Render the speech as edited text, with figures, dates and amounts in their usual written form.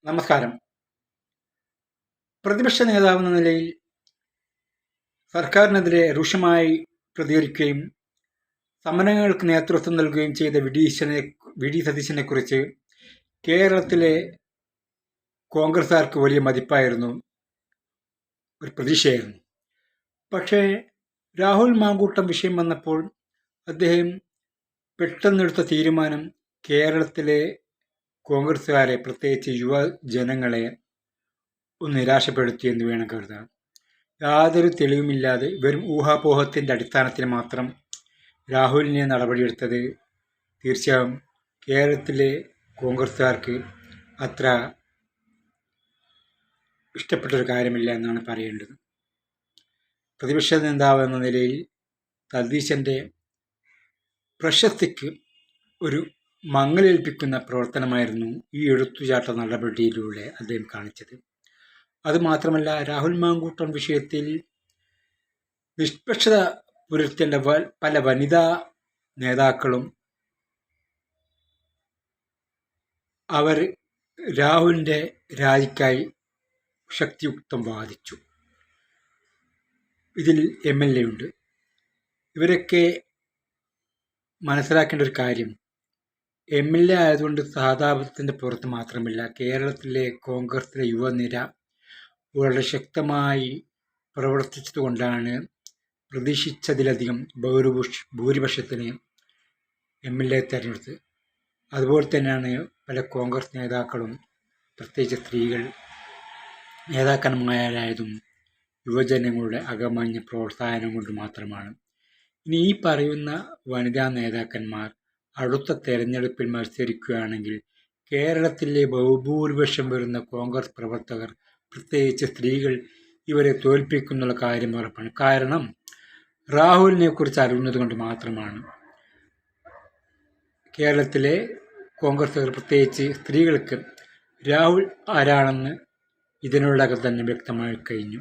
നമസ്കാരം. പ്രതിപക്ഷ നേതാവെന്ന നിലയിൽ സർക്കാരിനെതിരെ രൂക്ഷമായി പ്രതികരിക്കുകയും സമരങ്ങൾക്ക് നേതൃത്വം നൽകുകയും ചെയ്ത വി ഡി സതീശനെക്കുറിച്ച് കേരളത്തിലെ കോൺഗ്രസ്സുകാർക്ക് വലിയ മതിപ്പായിരുന്നു, ഒരു പ്രതീക്ഷയായിരുന്നു. പക്ഷേ രാഹുൽ മാങ്കൂട്ടം വിഷയം വന്നപ്പോൾ അദ്ദേഹം പെട്ടെന്നെടുത്ത തീരുമാനം കേരളത്തിലെ കോൺഗ്രസ്സുകാരെ, പ്രത്യേകിച്ച് യുവജനങ്ങളെ ഒന്ന് നിരാശപ്പെടുത്തിയെന്ന് വേണം കരുതാൻ. യാതൊരു തെളിവുമില്ലാതെ വെറും ഊഹാപോഹത്തിൻ്റെ അടിസ്ഥാനത്തിൽ മാത്രം രാഹുലിനെ നടപടിയെടുത്തത് തീർച്ചയായും കേരളത്തിലെ കോൺഗ്രസ്സുകാർക്ക് അത്ര ഇഷ്ടപ്പെട്ടൊരു കാര്യമില്ല എന്നാണ് പറയേണ്ടത്. പ്രതിപക്ഷ നേതാവ് എന്ന നിലയിൽ സതീശൻ്റെ പ്രശസ്തിക്ക് ഒരു മങ്ങലേൽപ്പിക്കുന്ന പ്രവർത്തനമായിരുന്നു ഈ എടുത്തുചാട്ട നടപടിയിലൂടെ അദ്ദേഹം കാണിച്ചത്. അതുമാത്രമല്ല, രാഹുൽ മാങ്കൂട്ടം വിഷയത്തിൽ നിഷ്പക്ഷത പുലർത്തേണ്ട പല വനിതാ നേതാക്കളും അവർ രാഹുലിൻ്റെ രാജിക്കായി ശക്തിയുക്തം വാദിച്ചു. ഇതിൽ MLA ഉണ്ട്. ഇവരൊക്കെ മനസ്സിലാക്കേണ്ട ഒരു കാര്യം, MLA ആയതുകൊണ്ട് സഹതാപത്തിൻ്റെ പുറത്ത് മാത്രമല്ല, കേരളത്തിലെ കോൺഗ്രസിലെ യുവനിര വളരെ ശക്തമായി പ്രവർത്തിച്ചതുകൊണ്ടാണ് പ്രതീക്ഷിച്ചതിലധികം ഭൂരിപക്ഷത്തിന് MLA തിരഞ്ഞെടുത്തത്. അതുപോലെ തന്നെയാണ് പല കോൺഗ്രസ് നേതാക്കളും, പ്രത്യേകിച്ച് സ്ത്രീകൾ നേതാക്കന്മാരായതും യുവജനങ്ങളുടെ അകമഞ്ഞ പ്രോത്സാഹനം കൊണ്ട് മാത്രമാണ്. ഇനി ഈ പറയുന്ന വനിതാ നേതാക്കന്മാർ അടുത്ത തെരഞ്ഞെടുപ്പിൽ മത്സരിക്കുകയാണെങ്കിൽ കേരളത്തിലെ ബഹുഭൂരിപക്ഷം വരുന്ന കോൺഗ്രസ് പ്രവർത്തകർ, പ്രത്യേകിച്ച് സ്ത്രീകൾ, ഇവരെ തോൽപ്പിക്കുന്നുള്ള കാര്യം ഉറപ്പാണ്. കാരണം രാഹുലിനെ കുറിച്ച് അറിയുന്നത് കൊണ്ട് മാത്രമാണ് കേരളത്തിലെ കോൺഗ്രസ്സുകാർ, പ്രത്യേകിച്ച് സ്ത്രീകൾക്ക് രാഹുൽ ആരാണെന്ന് ഇതിനോടകം തന്നെ വ്യക്തമായി കഴിഞ്ഞു.